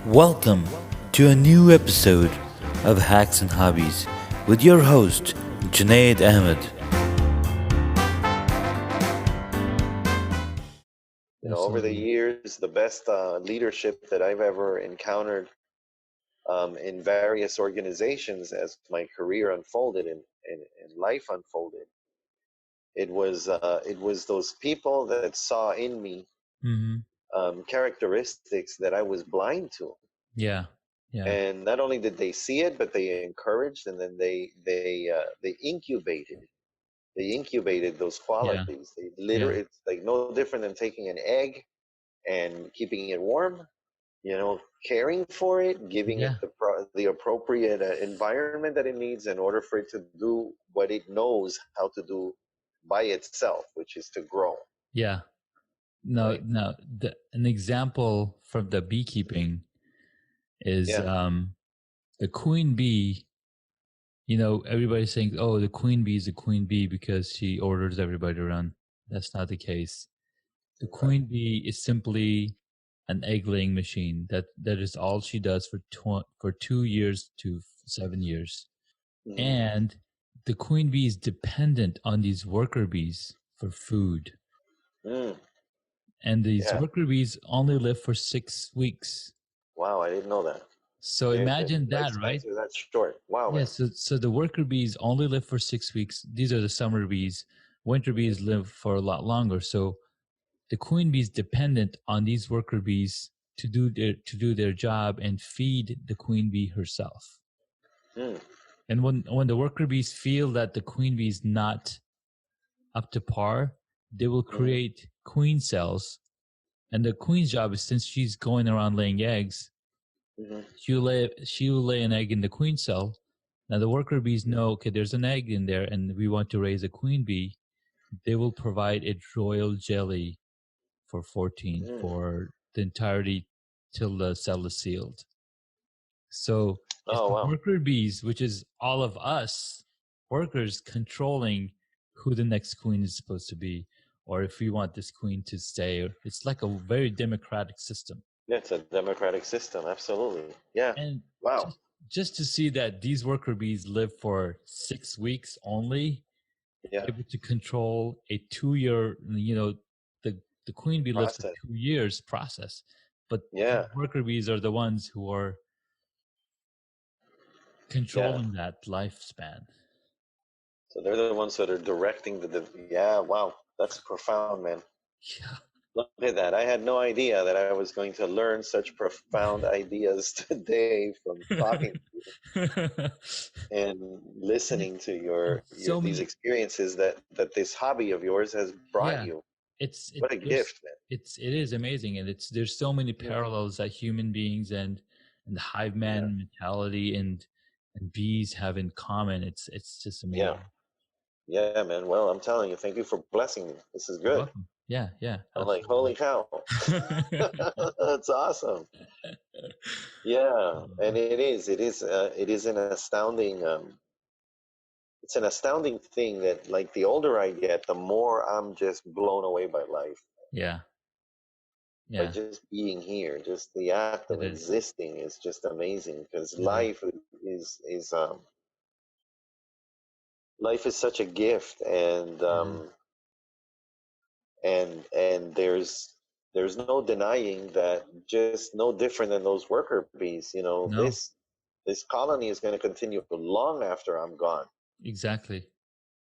Welcome to a new episode of Hacks and Hobbies with your host, Junaid Ahmed. Over the Absolutely. years, the best leadership that I've ever encountered in various organizations as my career unfolded and life unfolded, it was those people that saw in me Mm-hmm. characteristics that I was blind to. Yeah. Yeah. And not only did they see it, but they encouraged, and then they incubated. They incubated those Yeah. qualities. They Yeah. literally, it's like no different than taking an egg and keeping it warm, caring for it, giving it Yeah. the appropriate environment that it needs in order for it to do what it knows how to do by itself, which is to grow, Yeah. No, right? no. An example from the beekeeping is Yeah. the queen bee. Everybody's saying, oh, the queen bee is the queen bee because she orders everybody to run. That's not the case. The Okay. queen bee is simply an egg laying machine. That is all she does for 2 years to 7 years. Hmm. And the queen bee is dependent on these worker bees for food. Mm. And these Yeah. worker bees only live for 6 weeks. Wow, I didn't know that. So Their imagine that, right? lifespans are that short. Wow, man. Yes. So the worker bees only live for 6 weeks. These are the summer bees. Winter bees Hmm. live for a lot longer. So the queen bee is dependent on these worker bees to do their job and feed the queen bee herself. Mm. And when the worker bees feel that the queen bee is not up to par, they will Hmm. create queen cells. And the queen's job is, since she's going around laying eggs, Hmm. she will lay an egg in the queen cell. Now the worker bees know, okay, there's an egg in there, and we want to raise a queen bee. They will provide a royal jelly for 14 Mm. for the entirety till the cell is sealed. So it's Oh, the wow. worker bees, which is all of us workers, controlling who the next queen is supposed to be, or if we want this queen to stay. It's like a very democratic system. Yeah, it's a democratic system. Absolutely. Yeah. And Wow. just to see that these worker bees live for 6 weeks only, Yeah. able to control a 2 year, the the queen bee lives for Process. 2 years process, but these Yeah. worker bees are the ones who are Yeah. controlling that lifespan. So they're the ones that are directing yeah, wow. That's profound, man. Yeah. Look at that. I had no idea that I was going to learn such profound ideas today from talking and and, listening to and your so these many. experiences that this hobby of yours has brought Yeah, you. it's it What a there's gift, man. it is amazing, and there's so many Mm. parallels that human beings and the hive Yeah. man mentality and bees have in common. It's just Yeah. amazing. Yeah, man. Well, I'm telling you, thank you for blessing me. This is You're good. welcome. Yeah, yeah, I'm like, holy absolutely. cow. That's awesome. Yeah, and it is an astounding it's an astounding thing that, like, the older I get, the more I'm just blown away by life, Yeah, by yeah, just being here. Just the act it of is. existing is just amazing, because It is. life is such a gift, It is. and there's no denying that, just no different than those worker bees. No, This colony is going to continue for long after I'm gone, exactly.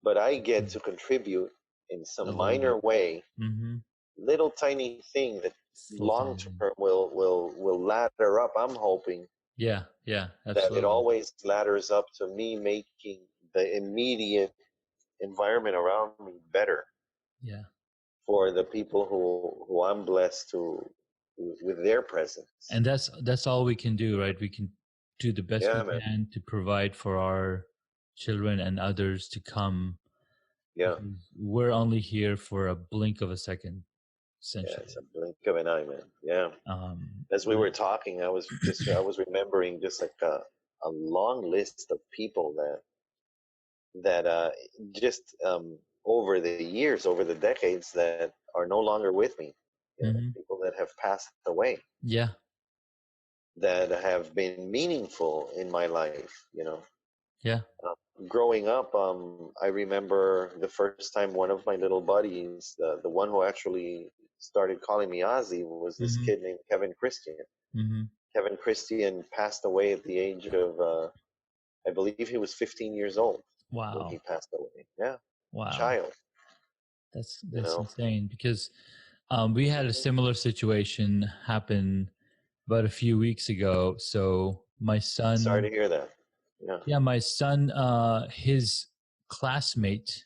but I get Mm, to contribute in a some little bit. minor way, Mm-hmm. little tiny thing that So long tiny. term will ladder up. I'm hoping Yeah, yeah, that it absolutely. always ladders up to me making the immediate environment around me better Yeah. for the people who I'm blessed to with their presence. And that's all we can do, right? We can do the best we Yeah, man. can to provide for our children and others to come, Yeah, because we're only here for a blink of a second, yeah. It's essentially. a blink of an eye, man. Yeah. As we But were talking, I was remembering just like a long list of people that just over the years, over the decades, that are no longer with me. mhm. People that have passed away. Yeah, that have been meaningful in my life. Yeah. Growing up, I remember the first time one of my little buddies, the one who actually started calling me Ozzy, was this Mm-hmm. kid named Kevin Christian. Mm-hmm. Kevin Christian passed away at the age of, I believe he was 15 years old when he Wow. passed away. Yeah, Wow. child, you That's know. insane because we had a Hmm. similar situation happen about a few weeks ago. So my Sorry son, to hear that. Yeah. yeah, my son, his classmate,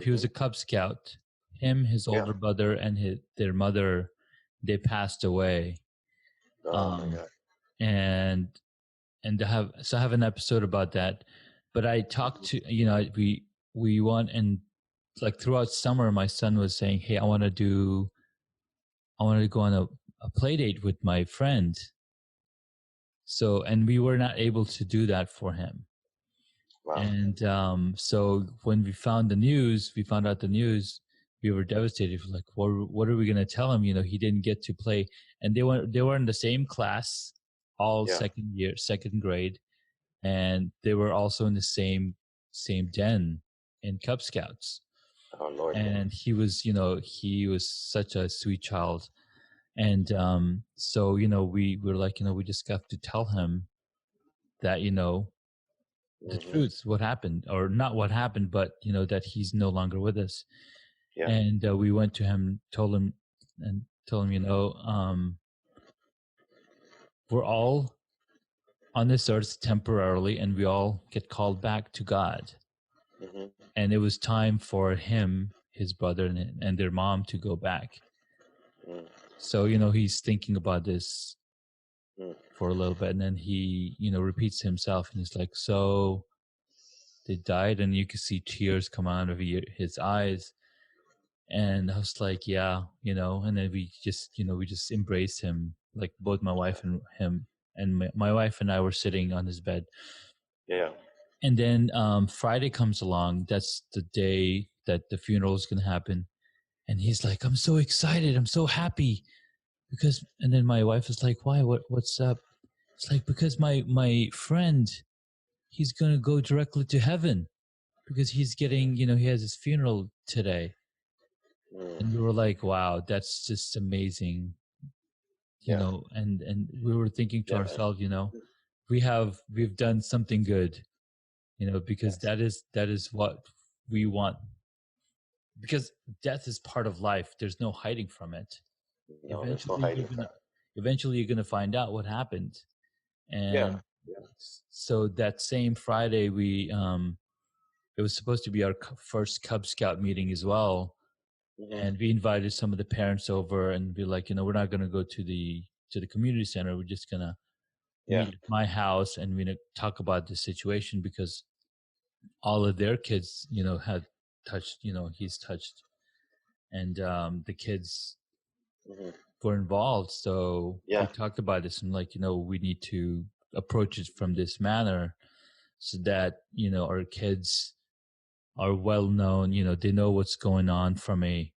he was Hmm. a Cub Scout. Him, his Yeah. older brother, and their mother, they passed away. Oh my Um, God. and I have an episode about that. But I talked Hmm. to we want, and like throughout summer, my son was saying, "Hey, I want to go on a play date with my friend." So, and we were not able to do that for him. Wow. And so when we found out the news, we were devastated. Like, what are we going to tell him? He didn't get to play. And they were in the same class, all Yeah. second grade, and they were also in the same den in Cub Scouts. Oh Lord. And he was such a sweet child. And so we were like, we just have to tell him that the Hmm. truth, what happened, or not what happened, but that he's no longer with us. Yeah. And we went to him, told him, we're all on this earth temporarily, and we all get called back to God. Hmm. And it was time for him, his brother, and their mom to go back. Mm. So he's thinking about this Mm. for a little bit, and then he repeats to himself, and he's like, so they died, and you could see tears come out of his eyes. And I was like, yeah, and then we just embraced him, like both my Yeah. wife and him, and my wife and I were sitting on his bed. Yeah. And then Friday comes along. That's the day that the funeral is going to happen. And he's like, I'm so excited. I'm so happy because, and then my wife is like, why, what's up? It's like, because my friend, he's going to go directly to heaven because he's getting, he has his funeral today. Mm. And we were like, wow, that's just amazing. Yeah. And we were thinking to Yeah, man. ourselves, we've done something good, because Yes. that is what we want, because death is part of life. There's no hiding from it. No, there's no Eventually hiding from it. you're gonna find out what happened. Yeah. And Yeah. so that same Friday, we it was supposed to be our first Cub Scout meeting as well. Hmm. And we invited some of the parents over and be like, we're not gonna go to the community center. We're just gonna Yeah. meet at my house, and we're gonna talk about the situation, because all of their kids, had touched, he's touched, and the kids Hmm. were involved. So we Yeah. talked about this, and like, we need to approach it from this manner, so that our kids are well known. They know what's going on from a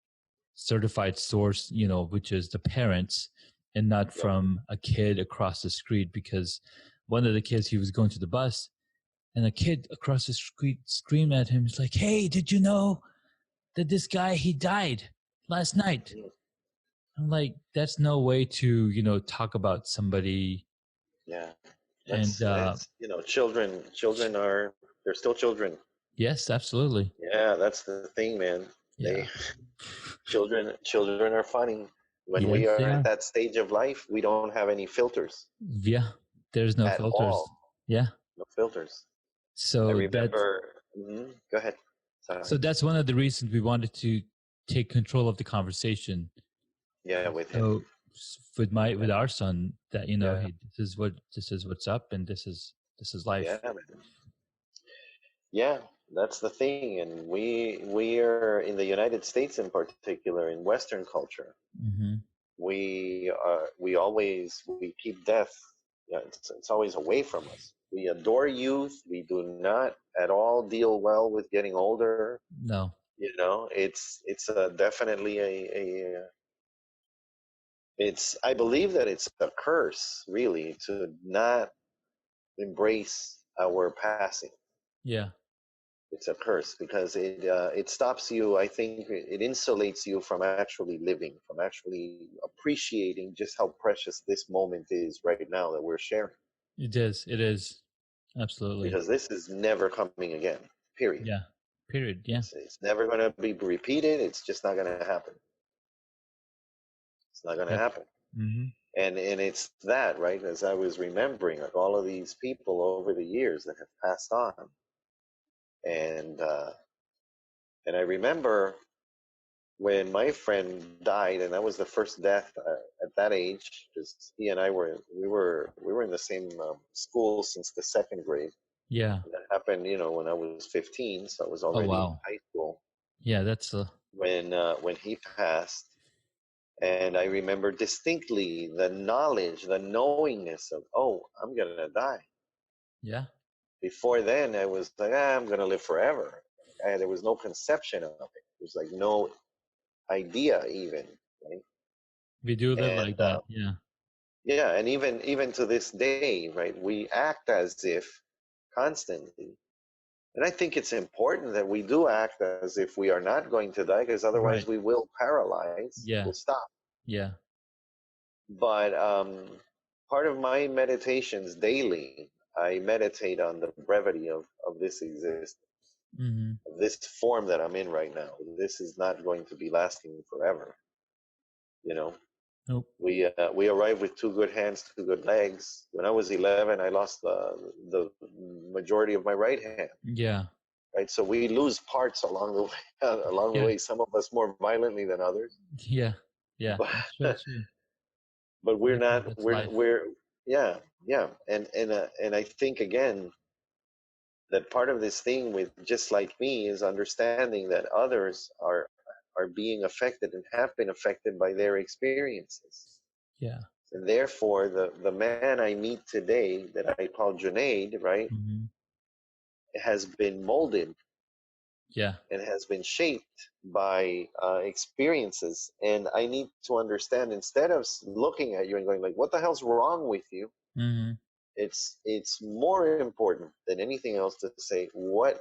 certified source, which is the parents, and not Yeah. from a kid across the street. Because one of the kids, he was going to the bus, and a kid across the street screamed at him. He's like, "Hey, did you know that this guy, he died last night?" Mm. I'm like, that's no way to talk about somebody. Yeah. And That's children are, they're still children. yes, absolutely. Yeah, that's the thing, man. Yeah. They children are funny. When we Yes, are they at are. that stage of life, we don't have any filters Yeah, there's no at all. filters. Yeah. No filters. I So that's remember. Go ahead. Sorry. so that's one of the reasons we wanted to take control of the conversation. Yeah, with him. So with our son, that Yeah. hey, this is what's up, and this is life. Yeah, man. Yeah, that's the thing, and we are in the United States in particular, in Western culture. Hmm. We keep death. Yeah, it's always away from us. We adore youth. We do not at all deal well with getting older. No. It's definitely I believe that it's a curse, really, to not embrace our passing. Yeah, It's a curse because it stops you. I think it insulates you from actually living, from actually appreciating just how precious this moment is right now that we're sharing. it is. It is. Absolutely. Because this is never coming again. Period. Yeah. Period. Yeah. It's never going to be repeated. It's just not going to happen. It's not going to Yep. happen. Mm-hmm. And it's that, right? As I was remembering, like all of these people over the years that have passed on, and and I remember when my friend died, and that was the first death at that age, because he and I we were in the same school since the second grade. Yeah. And that happened, when I was 15, so I was Oh already in wow. high school Yeah, that's when he passed. And I remember distinctly the knowledge, the knowingness of, oh, I'm gonna die. yeah. Before then, I was like, I'm gonna live forever. And there was no conception of it. There was like no idea even, right? We do live And like that. Yeah. yeah, and even to this day, right? We act as if constantly. And I think it's important that we do act as if we are not going to die, because otherwise Right. we will paralyze. Yeah. We'll stop. Yeah. But part of my meditations daily, I meditate on the brevity of this existence, Mm-hmm. of this form that I'm in right now. This is not going to be lasting forever. You know, Nope. we arrived with two good hands, two good legs. When I was 11, I lost the majority of my right hand. Yeah. Right, so we lose parts along the way, along the Yeah. way. Some of us more violently than others, Yeah. Yeah. but That's so true. but we're Because not. that's We're life. we're yeah, yeah. And I think again that part of this thing with just like me is understanding that others are being affected and have been affected by their experiences. Yeah. And therefore, the man I meet today that I call Junaid, right, Mm-hmm. has been molded Yeah. and has been shaped by experiences. And I need to understand, instead of looking at you and going like, "What the hell's wrong with you?" Mm-hmm. It's more important than anything else to say, "What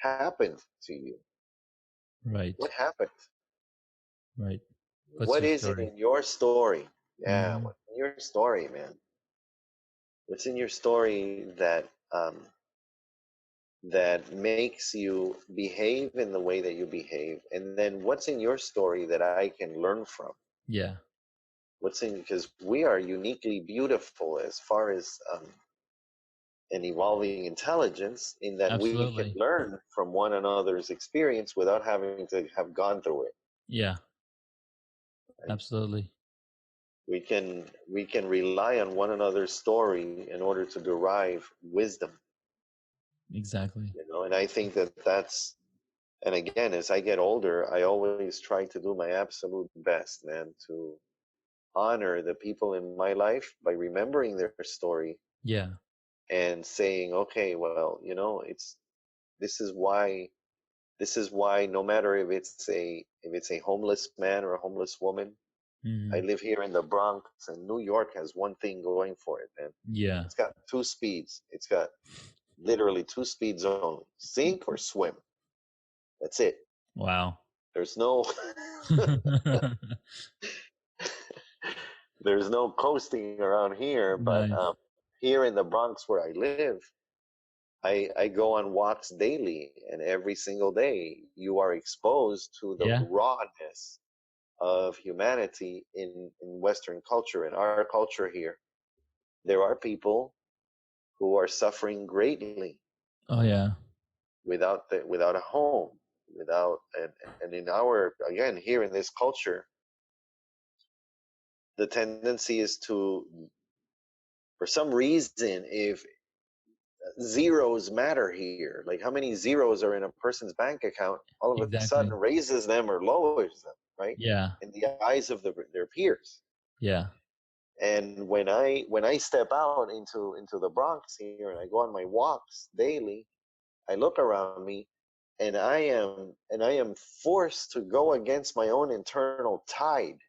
happened to you? Right. What happened? Right. What's What your is it story? in your story? Yeah, Mm-hmm. what's in your story, man? What's in your story that makes you behave in the way that you behave, and then what's in your story that I can learn from? Yeah. What's in, because we are uniquely beautiful as far as an evolving intelligence, in that we can Absolutely. learn from one another's experience without having to have gone through it, Yeah. right? Absolutely. We can rely on one another's story in order to derive wisdom, Exactly. and I think that that's, and again, as I get older, I always try to do my absolute best, man, to honor the people in my life by remembering their story Yeah. and saying, okay, well, it's this is why no matter if it's a homeless man or a homeless woman. I Mm-hmm. live here in the Bronx, and New York has one thing going for it, man. Yeah. It's got two speeds. It's got literally two speeds only: sink or swim. That's it. Wow. There's no there's no coasting around here. But Nice. here in the Bronx where I live, I go on walks daily, and every single day you are exposed to the Yeah. rawness of humanity in Western culture, in our culture here. There are people who are suffering greatly Oh yeah. without a home, without and in our, again, here in this culture, the tendency is to, for some reason, if zeros matter here, like how many zeros are in a person's bank account, all of a sudden Exactly. raises them or lowers them, right, Yeah. in the eyes of their peers. Yeah. And when I step out into the Bronx here and I go on my walks daily, I look around me, and I am forced to go against my own internal tide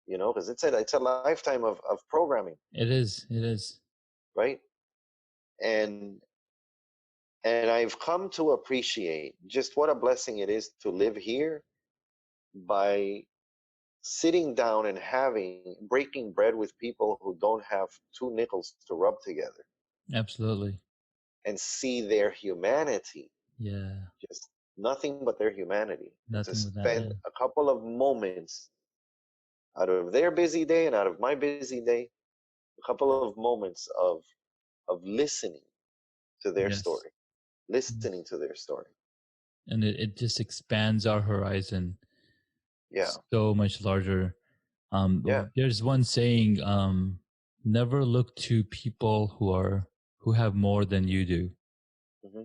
because it's a lifetime of programming, It is. It is. right? And I've come to appreciate just what a blessing it is to live here by sitting down and breaking bread with people who don't have two nickels to rub together, Absolutely. and see their humanity, Yeah. just nothing but their humanity, and to Nothing with that. spend Yeah. a couple of moments out of their busy day and out of my busy day, a couple of moments of listening to their Yes. story, listening Yes. to their story. And it just expands our horizon Yeah, so much larger. yeah, There's one saying, never look to people who have more than you do, hmm,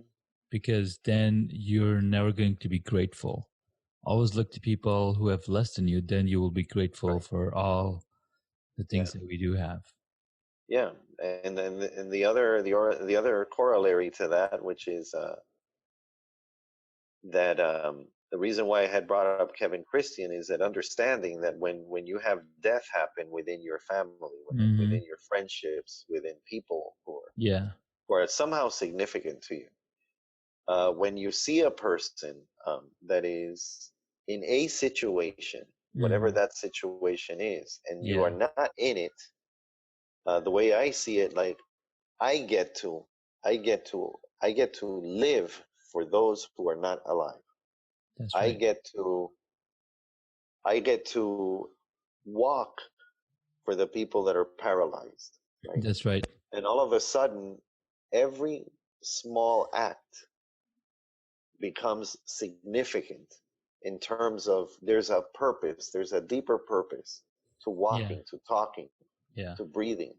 because then you're never going to be grateful. Always look to people who have less than you, then you will be grateful right, for all the yeah, things that we do have. yeah. And then the other corollary to that, which is that the reason why I had brought up Kevin Christian is that understanding that when you have death happen within your family, Hmm. within your friendships, within people Yeah. who are somehow significant to you, when you see a person that is in a situation, whatever Hmm. that situation is, and you are Yeah. not in it, the way I see it, like I get to, I get to live for those who are not alive. That's I right. get to, I get to walk for the people that are paralyzed, right? That's right. And all of a sudden, every small act becomes significant in terms of there's a purpose, there's a deeper purpose to Yeah. walking, to talking, Yeah. to breathing,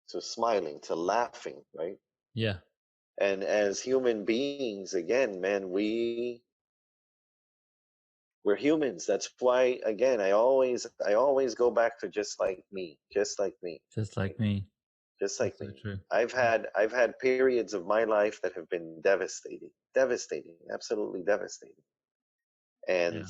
to smiling, to laughing, right? Yeah. And as human beings, again, man, we're humans. That's why, again, I always go back to just like me, Just right? like me. Just That's like so me. true. I've had periods of my life that have been devastating, absolutely devastating. And Yeah.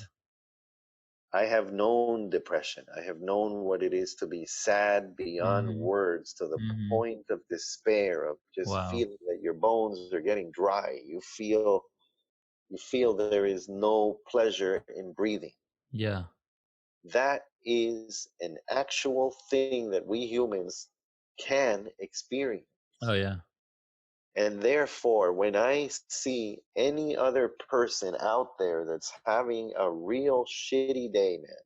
I have known depression. I have known what it is to be sad beyond Hmm. words, to the Hmm. point of despair, of just Wow. feeling that your bones are getting dry. You feel there is no pleasure in breathing. Yeah. That is an actual thing that we humans can experience. Oh yeah. And therefore, when I see any other person out there that's having a real shitty day, man,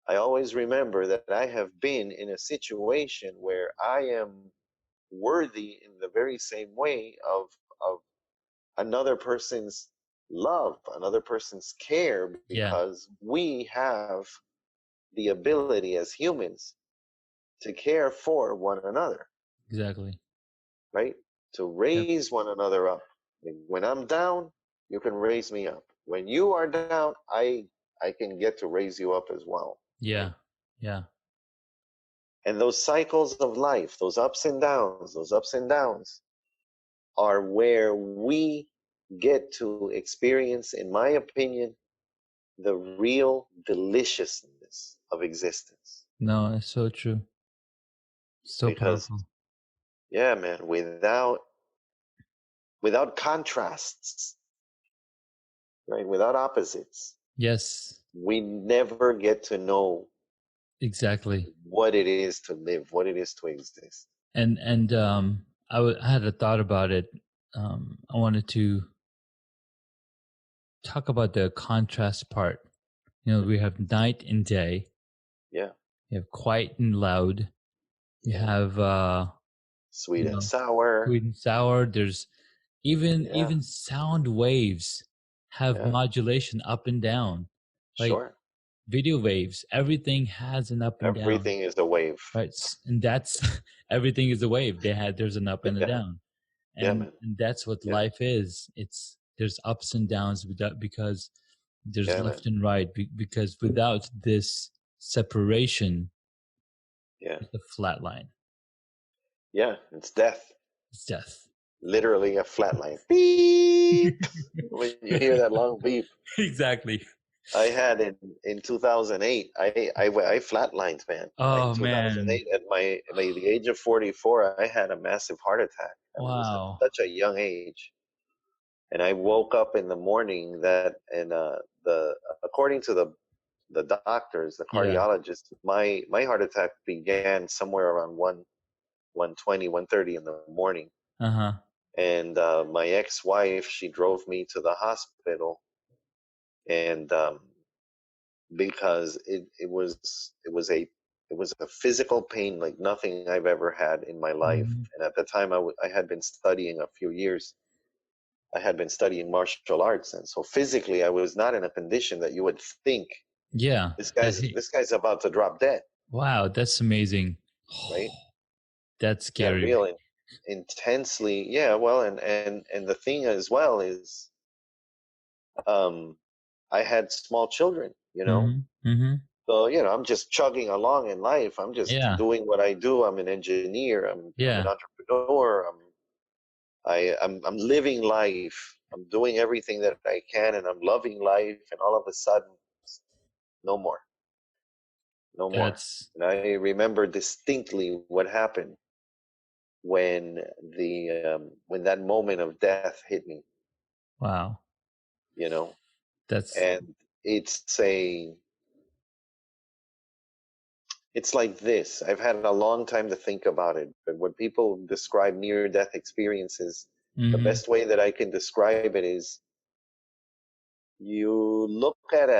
I always remember that I have been in a situation where I am worthy in the very same way of another person's love, another person's care, Yeah. because we have the ability as humans to care for one another, Exactly. right? To Yep. raise one another up. When I'm down, you can raise me up. When you are down, I can get to raise you up as well, right? Yeah. Yeah. And those cycles of life, those ups and downs are where we get to experience, in my opinion, the real deliciousness of existence. No, it's so true. So Because, powerful. yeah, man, without contrasts, right, without opposites, Yes. we never get to know Exactly. what it is to live, what it is to exist. And I had a thought about it. I wanted to talk about the contrast part. We Hmm. have night and day. Yeah, You have quiet and loud. You yeah. have Sweet you and know sour. sweet and sour. There's Yeah, even sound waves have yeah, modulation up and down, like sure. video waves. Everything has an up and down, Everything is a wave. right? And that's everything is a wave. There's an up and a Yeah, down, yeah, and man. that's what Yeah, life is. There's ups and downs because there's yeah, man. left and right, because without this separation, Yeah, it's a flat line. yeah. It's death. It's death. Literally a flat line. Beep. When you hear that long beep, Exactly. I had in 2008. I flatlined, man. In Oh man. 2008, at the age of 44, I had a massive heart attack. I mean, it was at Wow. such a young age, and I woke up in the morning that, and the according to the doctors, the Yeah. cardiologists, my heart attack began somewhere around 1:20, 1:30 in the morning, Uh-huh. and my ex-wife, she drove me to the hospital, and because it was a physical pain like nothing I've ever had in my life. Hmm. And at the time, I had been studying a few years. I had been studying martial arts, and so physically, I was not in a condition that you would think Yeah. this guy's about to drop dead, Wow, that's amazing. right? That's Yeah, scary. real intensely. Yeah, well, and the thing as well is, um, I had small children, you know. Mm-hmm. Mm-hmm. So, I'm just chugging along in life. I'm just Yeah. doing what I do. I'm an engineer. I'm an Yeah. entrepreneur. I'm living life. I'm doing everything that I can, and I'm loving life. And all of a sudden, no more, no more. That's And I remember distinctly what happened when when that moment of death hit me. wow. You know, That's and it's a it's like this. I've had a long time to think about it, but when people describe near death experiences, the mm-hmm. best way that I can describe it is you look at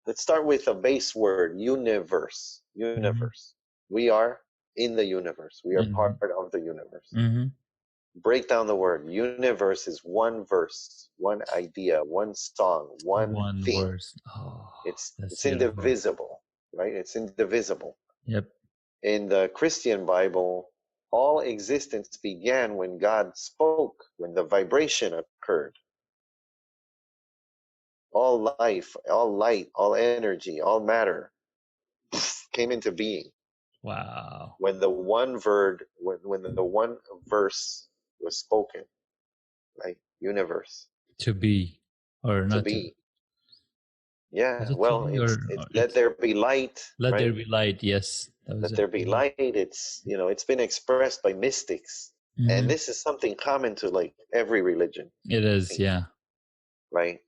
let's start with a base word, universe. Mm-hmm. Universe. We are in the universe. We are Mm-hmm. part of the universe. Mm-hmm. Break down the word. Universe is one verse, one idea, one song, one One thing. verse. Oh, that's It's beautiful. indivisible, right? It's indivisible. Yep. In the Christian Bible, all existence began when God spoke, when the vibration occurred. All life, all light, all energy, all matter came into being Wow. when when the one verse was spoken, right? Universe, To be or to not to be. Yeah, was it to well, be it's or let it's there be light, let there right? be light. Yes. That was Let it. there be light. It's been expressed by mystics, and Mm-hmm. this is something common to like every religion, It I is, think, yeah. right?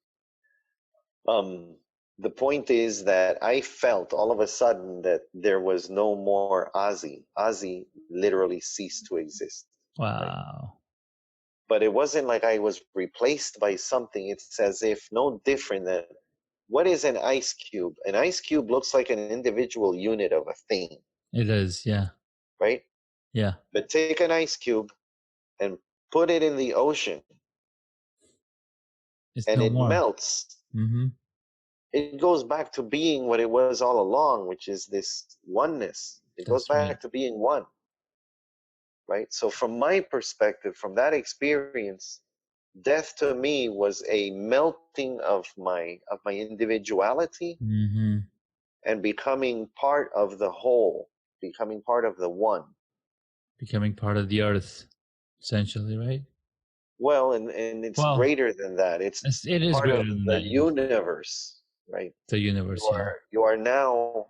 Um, the point is that I felt all of a sudden that there was no more Ozzie. Ozzie literally ceased to exist, right? Wow. But it wasn't like I was replaced by something. It's as if no different than what is an ice cube? An ice cube looks like an individual unit of a thing, It is, yeah. right? Yeah. But take an ice cube and put it in the ocean It's and no it more. melts. Mm-hmm. It goes back to being what it was all along, which is this oneness. It goes That's right. back to being one, right? So, from my perspective, from that experience, death to me was a melting of my individuality Mm-hmm. and becoming part of the whole, becoming part of the one. Becoming part of the earth, essentially, right? Well, and it's Well, greater than that. It's it is part greater of than the that, yes. universe, right? The universe, yeah. You are now,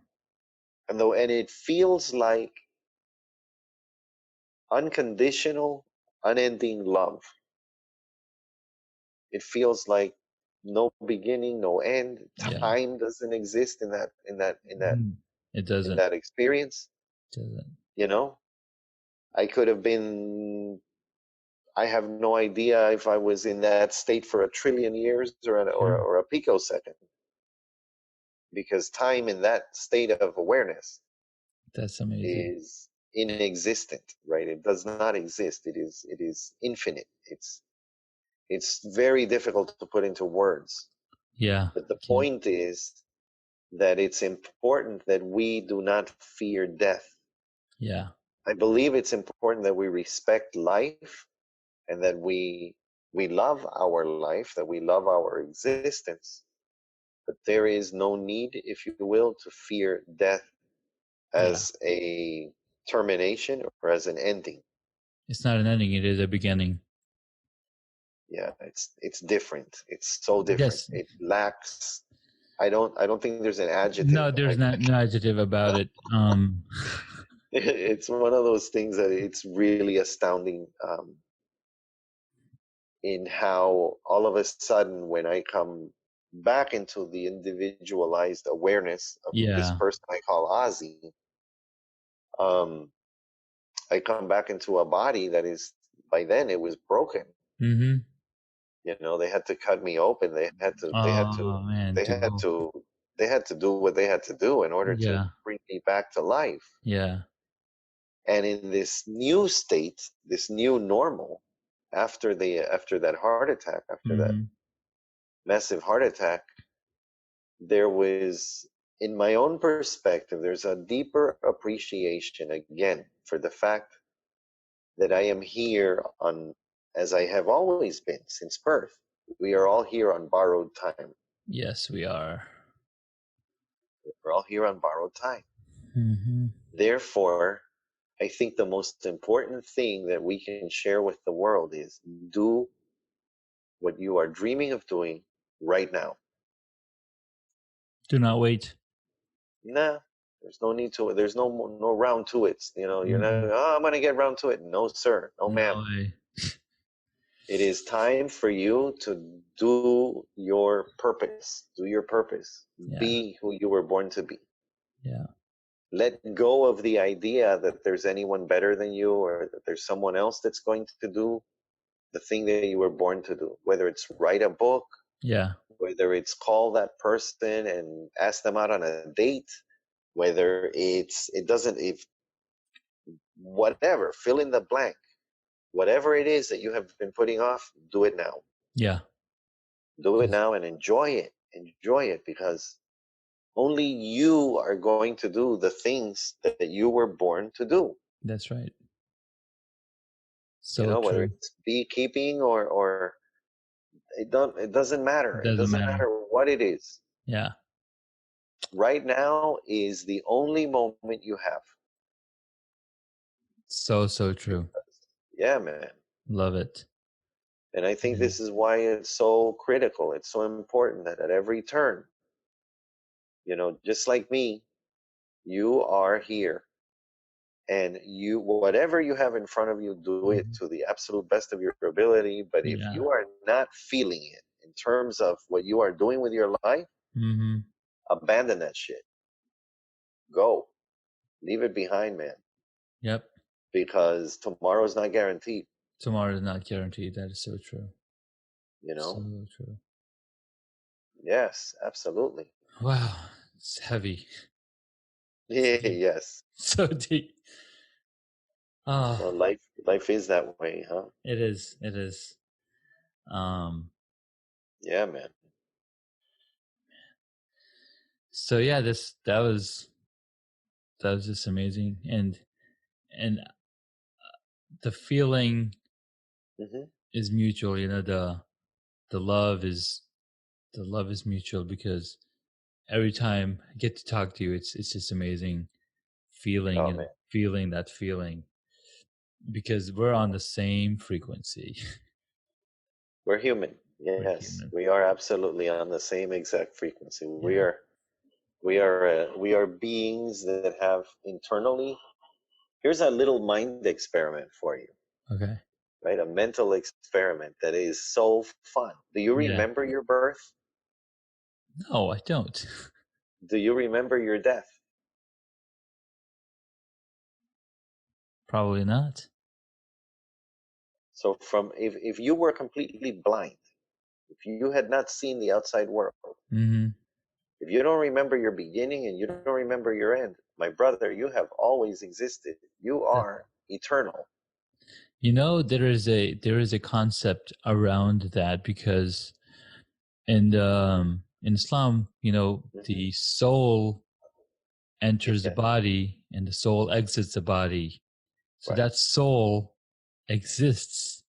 and it feels like unconditional, unending love. It feels like no beginning, no end. Yeah. Time doesn't exist Mhm. It in doesn't. that experience. Doesn't. You know, I could have been. I have no idea if I was in that state for a trillion years Sure. or a picosecond, because time in that state of awareness That's amazing. is inexistent, right? It does not exist. It is infinite. It's very difficult to put into words. Yeah. But the Can. point is that it's important that we do not fear death. Yeah. I believe it's important that we respect life and that we love our life, that we love our existence. But there is no need, if you will, to fear death Yeah. as a termination or as an ending. It's not an ending, it is a beginning. Yeah, it's different. It's so different. Yes. It lacks. I don't think there's an adjective. No, there's not no adjective about it. It's one of those things that it's really astounding, in how all of a sudden, when I come back into the individualized awareness of this Yeah. person I call Ozzie, um, I come back into a body that is, by then it was broken. Mm-hmm. They had to cut me open. Oh man, they had dual. to, they had to do what they had to do in order to Yeah. bring me back to life. Yeah. And in this new state, this new normal, after that heart attack, after that Mm-hmm. massive heart attack, there was, in my own perspective, there's a deeper appreciation again for the fact that I am here on, as I have always been since birth. We are all here on borrowed time. Yes, we are. We're all here on borrowed time. Mm-hmm. Therefore, I think the most important thing that we can share with the world is do what you are dreaming of doing right now. Do not wait. Nah, there's no need to. There's no round to it. You're not. Mm-mm. Oh, I'm gonna get round to it. No, sir. No, No ma'am. way. It is time for you to do your purpose. Do your purpose. Yeah. Be who you were born to be. Yeah. Let go of the idea that there's anyone better than you, or that there's someone else that's going to do the thing that you were born to do. Whether it's write a book, Yeah. whether it's call that person and ask them out on a date, whether it doesn't, if whatever, fill in the blank. Whatever it is that you have been putting off, do it now. Yeah. Do it now and enjoy it. Enjoy it, because only you are going to do the things that you were born to do. That's right. So Whether true. it's beekeeping or it doesn't matter. It It doesn't doesn't matter. matter what it is. Yeah. Right now is the only moment you have. So true. Yeah, man. Love it. And I It think is. this is why it's so critical. It's so important that at every turn, just like me, you are here, and you, whatever you have in front of you, do it Mhm. to the absolute best of your ability. But if Yeah. you are not feeling it in terms of what you are doing with your life, Mm-hmm. abandon that shit. Go. Leave it behind, man, Yep. because tomorrow's not guaranteed, Tomorrow is not guaranteed. That is so true. you So know? true. Yes, absolutely. Wow. It's heavy. It's Yeah, deep. yes. So deep. Well, Oh, life is that way, huh? it is. It is. Um, Yeah, man. so yeah, that was just amazing. And the feeling Hmm. is mutual, the love is the love is mutual because every time I get to talk to you, it's just amazing feeling Oh, and man. feeling that feeling because we're on the same frequency. We're human. We're Yes, human. we are absolutely on the same exact frequency. We Yeah. are we are beings that have internally. Here's a little mind experiment for you, Okay. right? A mental experiment that is so fun. Do you Yeah. remember your birth? No, I don't. Do you remember your death? Probably not. So if you were completely blind, if you had not seen the outside world, Mm-hmm. if you don't remember your beginning and you don't remember your end, my brother, you have always existed. You are eternal. There is a concept around that because in Islam, Hmm. the soul enters the Yeah, body and the soul exits the body. So right. that soul exists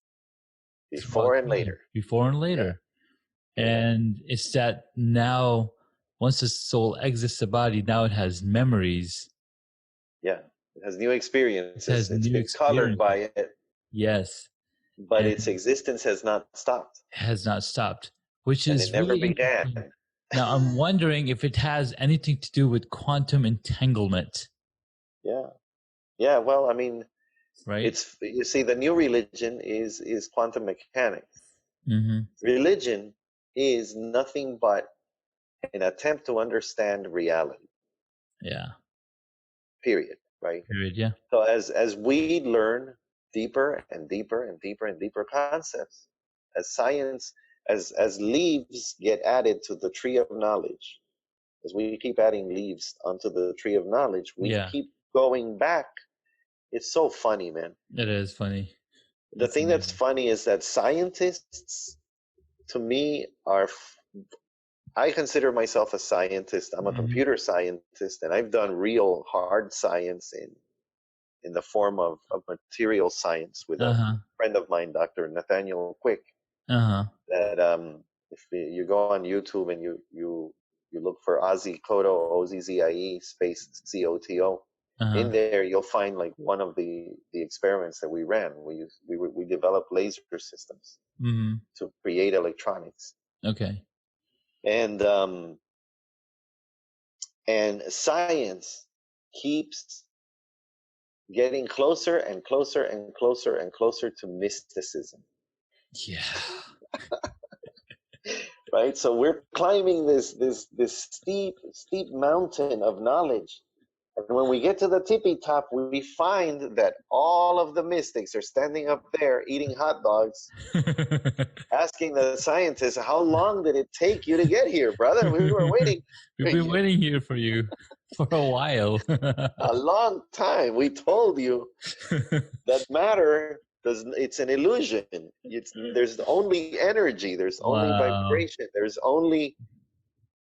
throughout Before and time, later. before and Yeah, later. yeah, And it's that now, once the soul exits the body, now it has memories. yeah. It has new It experiences. has It's new been colored experiences. by it. Yes. but its and existence has not stopped, has not stopped, which and it is never really began. interesting. Now, I'm wondering if it has anything to do with quantum entanglement, Yeah, yeah. Well, I mean, right? it's, you see, the new religion is quantum mechanics. Mm-hmm. Religion is nothing but an attempt to understand reality. Yeah. Period. Right. Period. Yeah. So as we learn deeper and deeper and deeper and deeper concepts, as science, as leaves get added to the tree of knowledge, as we keep adding leaves onto the tree of knowledge, we Yeah. keep going back. It's so funny, man. It is funny. The It's thing that's amazing. funny is that scientists, to me, are. I consider myself a scientist. I'm a Mm-hmm. computer scientist, and I've done real hard science in the form of material science with Uh a huh. friend of mine, Dr. Nathaniel Quick. Uh huh. That if you go on YouTube and you look for Ozzie Coto, Ozzie space COTO, Uh in huh. there you'll find like one of the experiments that we ran. We developed laser systems Mm-hmm. to create electronics, Okay. and um, and science keeps getting closer and closer and closer and closer to mysticism, Yeah. right? So we're climbing this steep mountain of knowledge, and when we get to the tippy top, we find that all of the mystics are standing up there eating hot dogs, asking the scientists, "How long did it take you to get here, brother? We were waiting for We've been you waiting here for you for a while. a long time. We told you that matter does, it's an illusion. There's only energy, there's only Wow, vibration, there's only,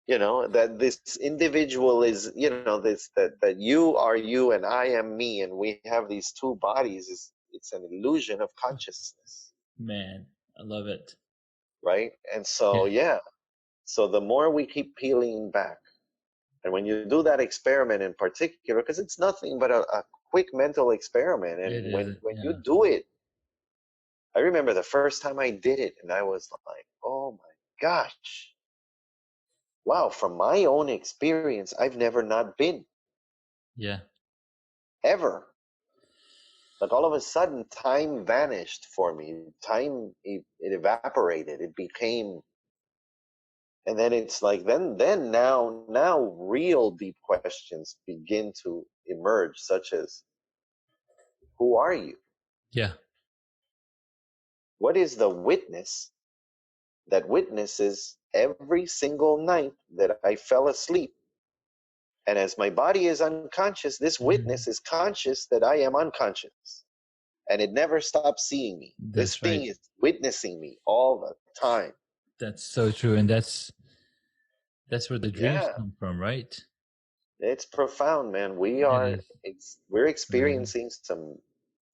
that this individual is, this, that you are you and I am me, and we have these two bodies, is it's an illusion of consciousness, man, I love it. right? And Yeah, so, yeah, so the more we keep peeling back, and when you do that experiment in particular, because it's nothing but a quick mental experiment, it and is. when you Yeah, do it, I remember the first time I did it, and I was like, oh my gosh, wow, from my own experience, I've never not been, yeah, ever. Like all of a sudden, time vanished for me. Time, it evaporated. It became, and then it's like, now, real deep questions begin to emerge, such as, who are you? yeah. What is the witness that witnesses every single night that I fell asleep? And as my body is unconscious, this Mhm. witness is conscious that I am unconscious. And it never stops seeing me. This That's right. thing is witnessing me all the time. That's so true, and that's where the dreams Yeah, come from, right? it's profound, man. It is. We're It's amazing. experiencing some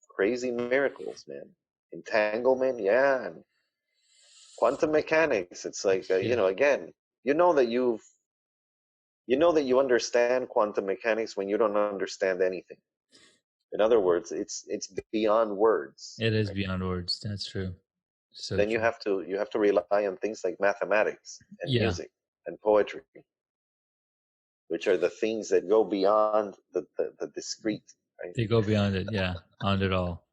crazy miracles, man. Entanglement, yeah, and quantum mechanics. It's like, Yeah, again, you know that you understand quantum mechanics when you don't understand anything. In other words, it's beyond words, it is right? beyond words. That's true. So Then true. you have to rely on things like mathematics and Yeah, music and poetry, which are the things that go beyond the discrete, right? they go beyond it. Yeah, on it all.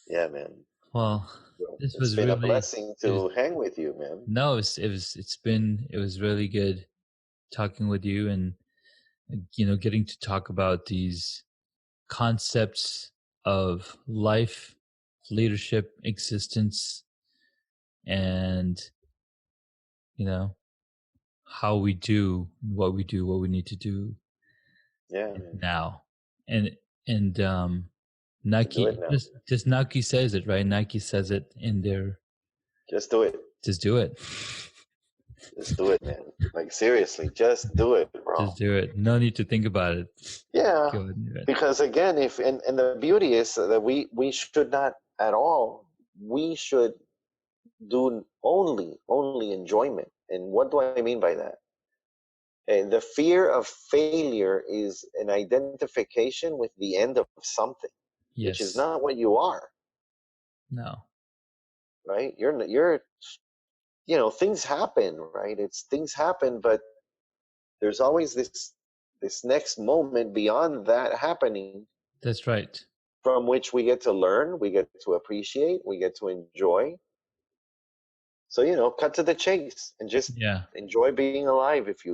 Yeah, man. Well, Well, this it's was been a really. blessing It was to hang with you, man. no. It was really good talking with you, and getting to talk about these concepts of life, leadership, existence, and you know how we do what we need to do Yeah, man. now. And To do it Nike, now. just Nike says it, right? Nike says it in their Just do it. just do it. Just do it, man. Like seriously, just do it, bro. Just do it. No need to think about it. Yeah, Go ahead and do it. because again, if and the beauty is that we should not at all. We should do only enjoyment. And what do I mean by that? And the fear of failure is an identification with the end of something, which is Yes. not what you are. No. right? Things happen, right? It's things happen, but there's always this next moment beyond that happening, That's right. from which we get to learn, we get to appreciate, we get to enjoy. So, cut to the chase and just Yeah, enjoy being alive. If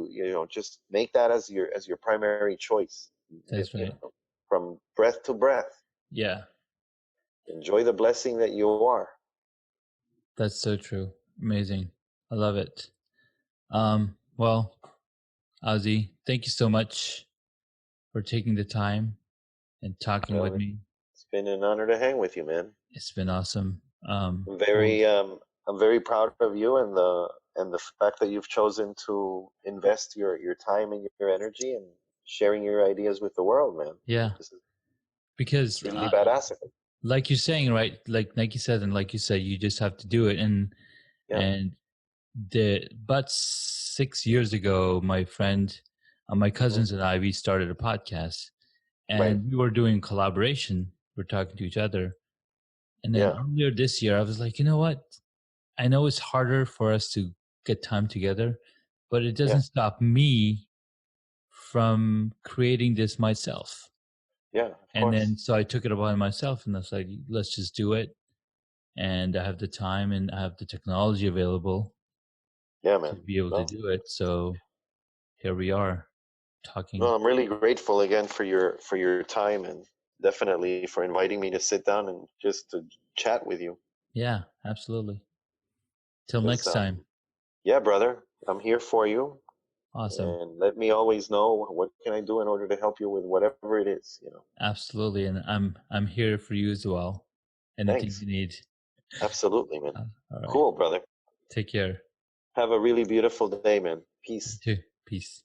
just make that as your primary choice, that's right. from breath to breath, Yeah, enjoy the blessing that you are. that's so true. Amazing. I love it. Well, Ozzy, thank you so much for taking the time and talking with Well, me. it's been an honor to hang with you, man. It's been awesome. I'm Well, very I'm very proud of you, and the fact that you've chosen to invest your time and your energy and sharing your ideas with the world, man. yeah, This is because really badass of it. like you're saying, right? Like Nike said, and like you said, you just have to do it. Yeah. And but 6 years ago, my friend, my Hmm. cousins and I, we started a podcast, Right. and we were doing collaboration. We're talking to each other, and then Yeah. earlier this year, I was like, you know what? I know it's harder for us to get time together, but it Yeah. doesn't stop me from creating this myself. Yeah. Of And course. then so I took it upon myself, and I was like, let's just do it. And I have the time and I have the technology available Yeah, to man. be able to Well, do it. So here we are talking. no, I'm really grateful again for your time, and definitely for inviting me to sit down and just to chat with you. Yeah, absolutely. Till Because next time. yeah, brother, I'm here for you. Awesome. And let me always know what can I do in order to help you with whatever it is. Absolutely. And I'm here for you as well. Anything Thanks. you need. Absolutely, man. All right. Cool, brother. Take care. Have a really beautiful day, man. You Peace. too. Peace.